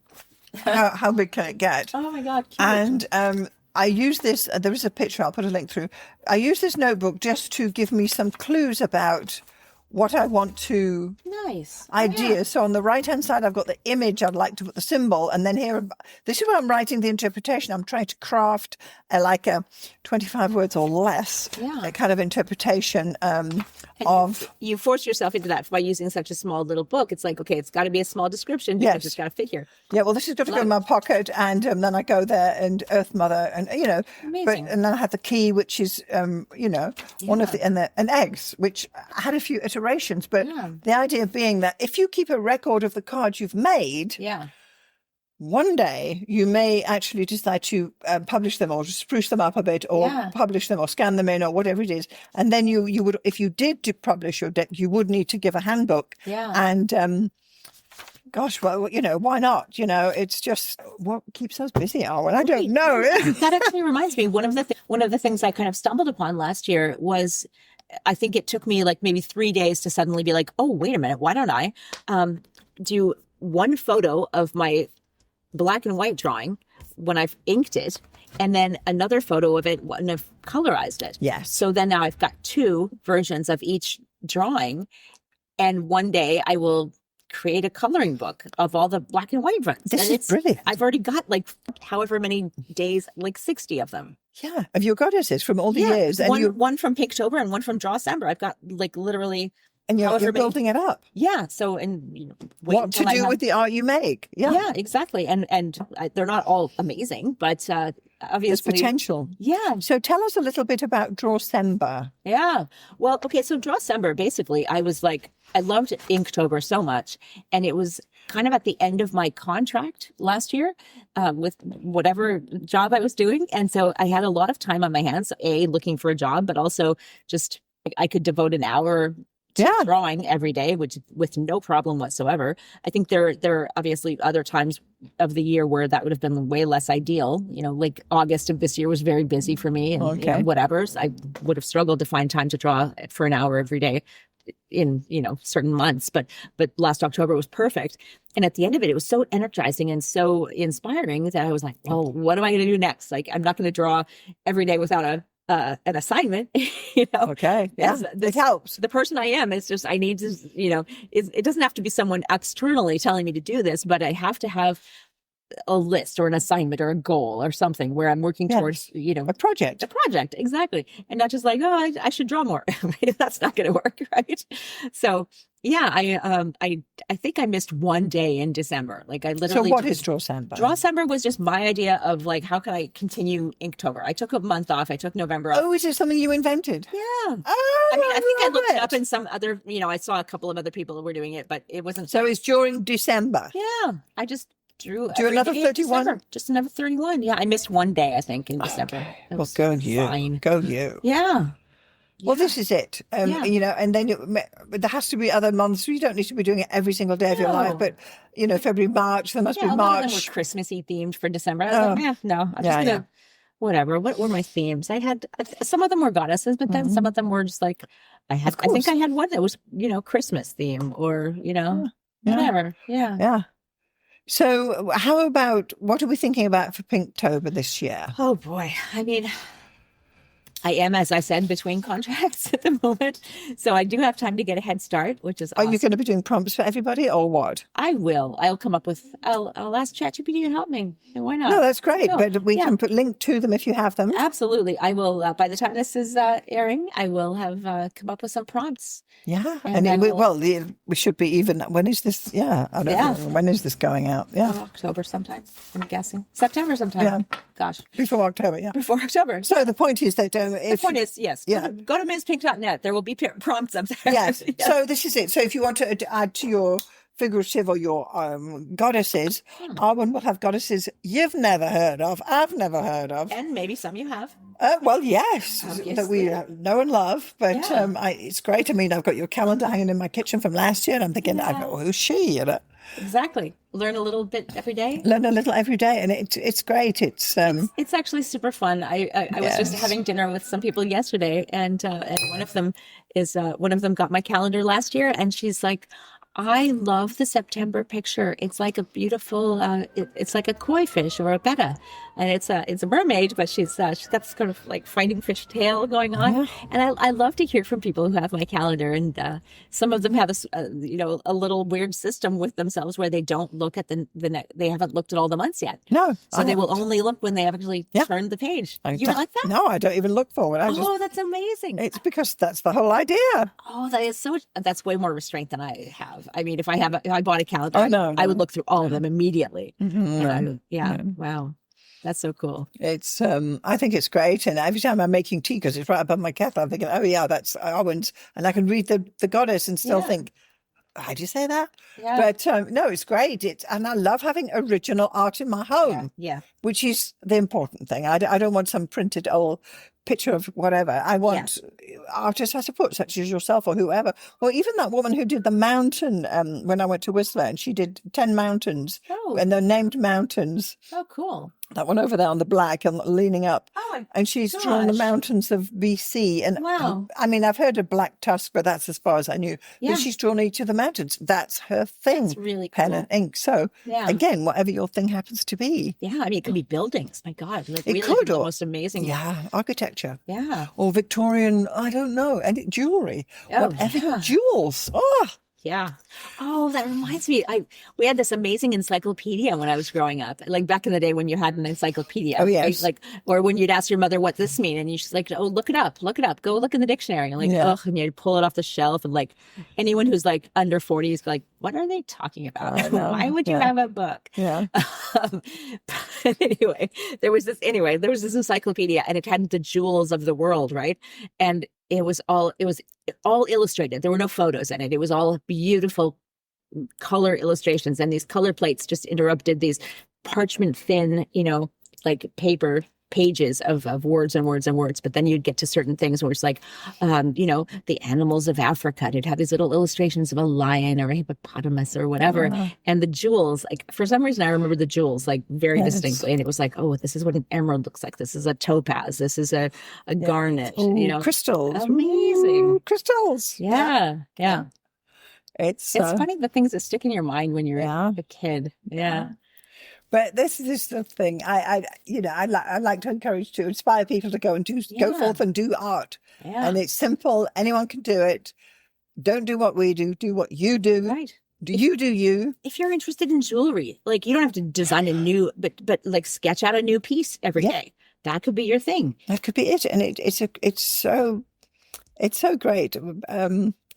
How big can it get? Oh my God. Cute. And I use this, there is a picture, I'll put a link through. I use this notebook just to give me some clues about what I want to ideas. So on the right hand side, I've got the image I'd like to put the symbol, and then here, this is where I'm writing the interpretation. I'm trying to craft like a 25 words or less kind of interpretation of. You force yourself into that by using such a small little book. It's like, okay, it's got to be a small description because it's got a figure. Yeah, well, this has got to go in my pocket, and then I go there and Earth Mother, and amazing. And then I have the key, which is one of the and eggs, which had a few iterations, but the idea being that if you keep a record of the cards you've made, one day you may actually decide to publish them or spruce them up a bit, or publish them or scan them in or whatever it is, and then you would, if you did to publish your deck, you would need to give a handbook. And gosh, well, why not? It's just what keeps us busy, Arwynne. I don't know. That actually reminds me, one of the things I kind of stumbled upon last year was, I think it took me like maybe 3 days to suddenly be like, oh, wait a minute, why don't I do one photo of my black and white drawing when I've inked it, and then another photo of it when I've colorized it. Yes. So then now I've got 2 versions of each drawing, and one day I will create a coloring book of all the black and white ones. This is brilliant. I've already got like however many days, like 60 of them. Yeah, of your goddesses from all the years. And one from Pinktober and one from Starztober. I've got like literally. And you're building it up. Yeah. So, what to do with the art you make. Yeah, exactly. And they're not all amazing, but obviously. There's potential. Yeah. So tell us a little bit about Drawsember. Yeah. Well, okay. So Drawsember, basically, I was like, I loved Inktober so much. And it was kind of at the end of my contract last year with whatever job I was doing. And so I had a lot of time on my hands, looking for a job, but also just I could devote an hour drawing every day, which with no problem whatsoever. I think there are obviously other times of the year where that would have been way less ideal. Like August of this year was very busy for me, and whatever. So I would have struggled to find time to draw for an hour every day in certain months. But last October was perfect. And at the end of it, it was so energizing and so inspiring that I was like, well, what am I going to do next? Like, I'm not going to draw every day without an assignment, Okay. Yeah. It helps. The person I am is just, I need to, it doesn't have to be someone externally telling me to do this, but I have to have a list or an assignment or a goal or something where I'm working towards, a project. Exactly. And not just like, oh, I should draw more. That's not going to work. Right. So yeah, I think I missed one day in December. Like I literally. So what is Drawsember? Drawsember was just my idea of like, how can I continue Inktober? I took a month off. I took November off. Oh, is it something you invented? Yeah. Oh, I think I looked it up in some other, I saw a couple of other people who were doing it, but it wasn't. So it's during December. Yeah. drew Do every another day in 31? December. Just another 31. Yeah, I missed one day, I think, in December. Okay. That Well, was go you. fine. Go you. Yeah. Well, this is it. Yeah. You know, and then there has to be other months. You don't need to be doing it every single day of your life, No. but, you know, February, March, there must Yeah, be a lot of them were March. Christmassy themed for December. I was like, no, I'm just Yeah, gonna whatever. What were my themes? I had some of them were goddesses, but then some of them were just like I think I had one that was, you know, Christmas theme or, you know, whatever. Yeah. Yeah. So how about, what are we thinking about for Pinktober this year? Oh boy. I mean, I am, as I said, between contracts at the moment. So I do have time to get a head start, which is awesome. Are you going to be doing prompts for everybody or what? I will. I'll come up with, I'll ask ChatGPT to help me. Why not? No, that's great. No. But we can put link to them if you have them. Absolutely. I will, by the time this is airing, I will have come up with some prompts. Yeah. And And then we should be even. When is this? Yeah. I don't know. When is this going out? Yeah. October sometime, I'm guessing. September sometime. Yeah. Gosh. Before October. Yeah. Before October. So the point is that The point is, yes. Yeah. Go to MsPink.net. There will be prompts up there. Yes. So this is it. So if you want to add to your figurative or your goddesses, Arwynne will have goddesses you've never heard of, I've never heard of. And maybe some you have. Well, yes, that we know and love. But it's great. I mean, I've got your calendar hanging in my kitchen from last year, and I'm thinking, who's she? You know? Exactly. Learn a little bit every day. Learn a little every day, and it's great. It's actually super fun. I was just having dinner with some people yesterday, and one of them got my calendar last year, and she's like, I love the September picture. It's like a beautiful, it's like a koi fish or a betta, and it's a mermaid, but she's got this kind of like fighting fish tail going on. And I love to hear from people who have my calendar, and some of them have a little weird system with themselves where they don't look at they haven't looked at all the months yet. No, so they will only look when they actually turned the page. You like that? No, I don't even look forward. That's amazing. It's because that's the whole idea. Oh, that's way more restraint than I have. I mean, if I bought a calendar, I would look through all of them immediately. Wow. That's so cool. It's I think it's great, and every time I'm making tea, because it's right above my kettle, I'm thinking, oh yeah, that's Arwynne's, and I can read the goddess and still think, how'd you say that? Yeah. But no, it's great. And I love having original art in my home. Yeah. Which is the important thing. I don't want some printed old picture of whatever. I want artists, I suppose, such as yourself or whoever, or even that woman who did the mountain when I went to Whistler, and she did 10 mountains, and they're named mountains. Oh, cool. That one over there on the black and leaning up. Oh, and she's drawn the mountains of BC. And I mean, I've heard of Black Tusk, but that's as far as I knew. Yeah. But she's drawn each of the mountains. That's her thing. That's really cool. Pen and ink. So again, whatever your thing happens to be. Yeah, I mean, it could be buildings. My God, like, it really could. The most amazing. Yeah, architecture. Yeah. Or Victorian, I don't know, and jewelry. Whatever jewels. Oh. Yeah. Oh, that reminds me. We had this amazing encyclopedia when I was growing up. Like back in the day when you had an encyclopedia. Oh, yes. Right? Like, or when you'd ask your mother what this mean, and she's like, "Oh, look it up. Go look in the dictionary." And and you'd pull it off the shelf, and like anyone who's like under 40 is like, "What are they talking about? Why would you have a book?" Yeah. But anyway, there was this encyclopedia, and it had the jewels of the world, right? And it was all illustrated. There were no photos in it. It was all beautiful color illustrations, and these color plates just interrupted these parchment thin, like paper pages of words and words and words. But then you'd get to certain things where it's like, the animals of Africa. It'd have these little illustrations of a lion or a hippopotamus or whatever. And the jewels, like for some reason, I remember the jewels like very distinctly. And it was like, oh, this is what an emerald looks like. This is a topaz. This is a garnet. Ooh, crystals. Amazing. Ooh, crystals. Yeah. It's funny the things that stick in your mind when you're a kid. Yeah. But this is the thing. I like to encourage to inspire people to go forth and do art. Yeah. And it's simple. Anyone can do it. Don't do what we do. Do what you do. Right. Do you? If you're interested in jewelry, like you don't have to design a new, but like sketch out a new piece every day. That could be your thing. That could be it. And it's so great.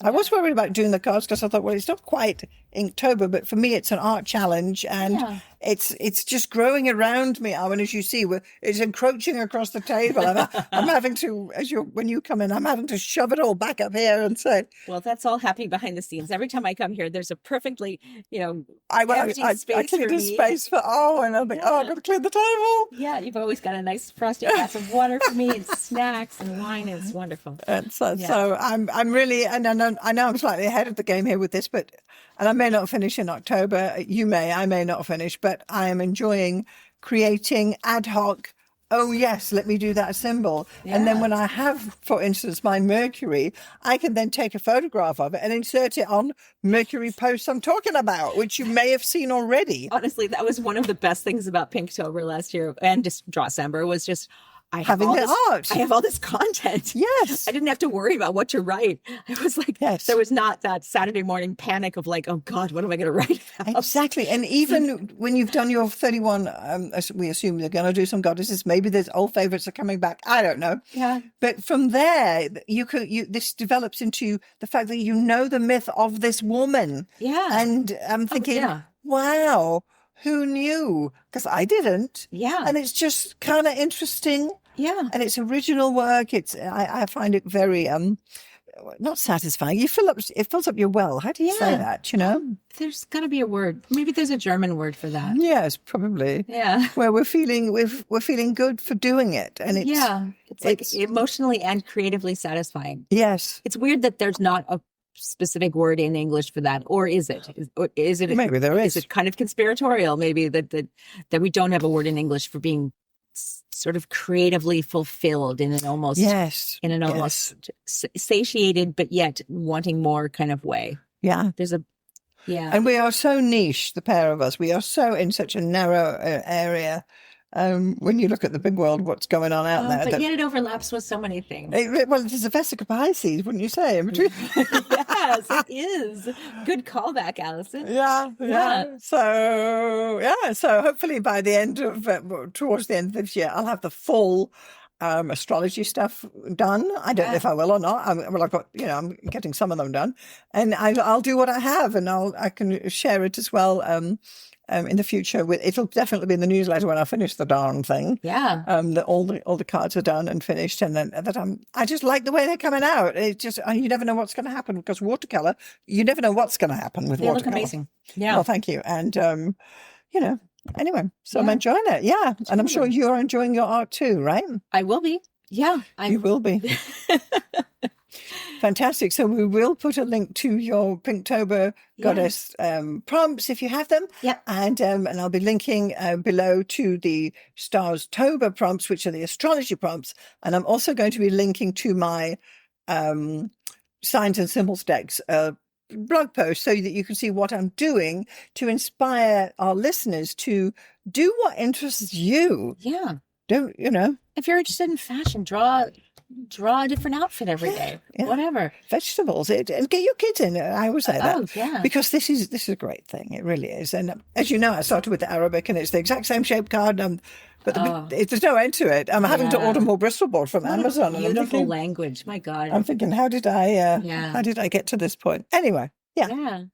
I was worried about doing the cards because I thought, well, it's not quite Inktober, but for me, it's an art challenge, and it's just growing around me, Arwynne, as you see. It's encroaching across the table. I'm having to, when you come in, I'm having to shove it all back up here and say. Well, that's all happening behind the scenes. Every time I come here, there's a perfectly, I empty space cleaned for a me. space for and I'm like, I've got to clean the table. Yeah, you've always got a nice frosty glass of water for me, and snacks and wine. It's wonderful. And so I'm really, and I know I'm slightly ahead of the game here with this, and I may not finish in October. I may not finish, but I am enjoying creating ad hoc. Oh yes, let me do that symbol. Yeah. And then when I have, for instance, my Mercury, I can then take a photograph of it and insert it on Mercury posts I'm talking about, which you may have seen already. Honestly, that was one of the best things about Pinktober last year and just December was just having the art. I have all this content. Yes. I didn't have to worry about what to write. It was like, there was not that Saturday morning panic of like, oh God, what am I going to write about? Exactly. And even when you've done your 31, we assume you're going to do some goddesses. Maybe there's old favorites are coming back. I don't know. Yeah. But from there, this develops into the fact that you know the myth of this woman. Yeah. And I'm thinking, wow, who knew? Because I didn't. Yeah. And it's just kind of interesting. Yeah. And it's original work. I find it very not satisfying. It fills up your well. How do you say that? There's got to be a word. Maybe there's a German word for that. Yes, probably. Yeah. Where we're feeling good for doing it, and it's like emotionally and creatively satisfying. Yes. It's weird that there's not a specific word in English for that, or is it? Is it? Maybe there is. Is it kind of conspiratorial? Maybe that we don't have a word in English for being sort of creatively fulfilled in an almost satiated but yet wanting more kind of way. Yeah. And we are so niche, the pair of us. We are so in such a narrow area. When you look at the big world, what's going on out there. But yet it overlaps with so many things. Well, it is a Vesica Pisces, wouldn't you say? Yes, it is. Good callback, Alison. Yeah. So hopefully by the end of, towards the end of this year, I'll have the full astrology stuff done. I don't know if I will or not. I've got, I'm getting some of them done. And I'll do what I have, and I can share it as well. In the future, it'll definitely be in the newsletter when I finish the darn thing. Yeah. That all the cards are done and finished, and then I just like the way they're coming out. It just you never know what's going to happen because watercolor. You never know what's going to happen with watercolor. They look amazing. Yeah. Well, thank you, and anyway, so I'm enjoying it. Yeah, totally. And I'm sure you're enjoying your art too, right? I will be. Yeah, you will be. Fantastic. So we will put a link to your Pinktober goddess prompts if you have them. Yeah. And I'll be linking below to the Starztober prompts, which are the astrology prompts. And I'm also going to be linking to my signs and symbols decks blog post so that you can see what I'm doing to inspire our listeners to do what interests you. Yeah. If you're interested in fashion, draw a different outfit every day. Whatever. Vegetables. And get your kids in. I always say that. Oh, yeah. Because this is a great thing. It really is. And as you know, I started with the Arabic, and it's the exact same shape card. But there's no end to it. I'm having to order more Bristol board from Amazon. Beautiful language. My God. I'm thinking, how did I get to this point? Anyway. Yeah.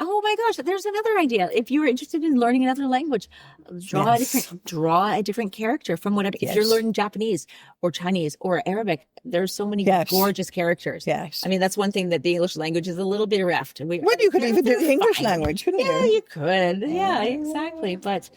Oh my gosh, there's another idea. If you're interested in learning another language, draw a different character from whatever. If you're learning Japanese or Chinese or Arabic, there's so many gorgeous characters. Yes. I mean, that's one thing that the English language is a little bit bereft. You could even do the English language, couldn't you? Yeah, you could. Yeah, exactly. But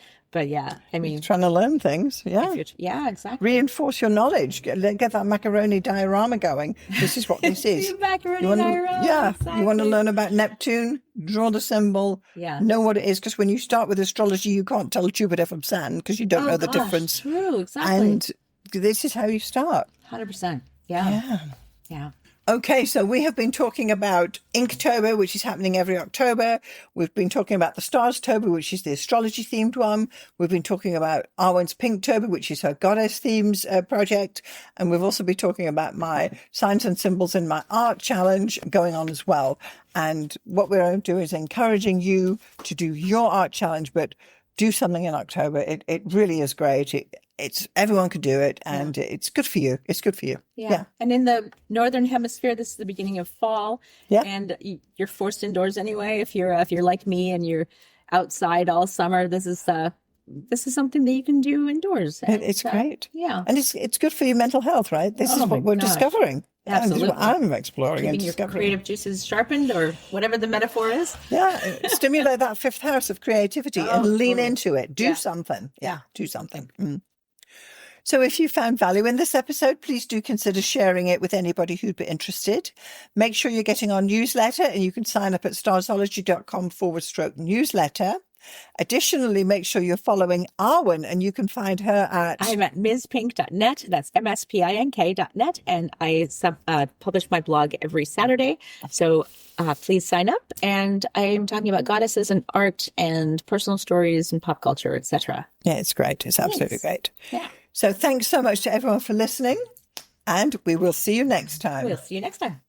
yeah, I mean, trying to learn things. Yeah. Exactly. Reinforce your knowledge. Get that macaroni diorama going. This is what this is. Macaroni diorama. Yeah. Exactly. You want to learn about Neptune, draw the symbol, know what it is. Because when you start with astrology, you can't tell Jupiter from Saturn because you don't know the difference. True, exactly. And this is how you start. 100%. Yeah. Okay, so we have been talking about Inktober, which is happening every October. We've been talking about the Starztober, which is the astrology-themed one. We've been talking about Arwynne's Pinktober, which is her goddess themes project. And we've also been talking about my signs and symbols in my art challenge going on as well. And what we're going to do is encouraging you to do your art challenge, but do something in October. It really is great. It's everyone can do it, and it's good for you. It's good for you. Yeah. And in the northern hemisphere, this is the beginning of fall. Yeah. And you're forced indoors anyway. If you're like me and you're outside all summer. This is something that you can do indoors. It's great. Yeah. And it's good for your mental health, right? This is Oh what my we're gosh. discovering. Absolutely. This is what I'm exploring Keeping and your discovering. creative juices sharpened, or whatever the metaphor is. Yeah, stimulate that fifth house of creativity and lean totally. into it. Do something. Yeah, do something. So if you found value in this episode, please do consider sharing it with anybody who'd be interested. Make sure you're getting our newsletter, and you can sign up at starzology.com/newsletter. Additionally, make sure you're following Arwynne, and you can find her at... I'm at mspink.net. That's mspink.net. And I publish my blog every Saturday. So please sign up. And I'm talking about goddesses and art and personal stories and pop culture, etc. Yeah, it's great. It's absolutely great. Yeah. So thanks so much to everyone for listening, and we will see you next time. We'll see you next time.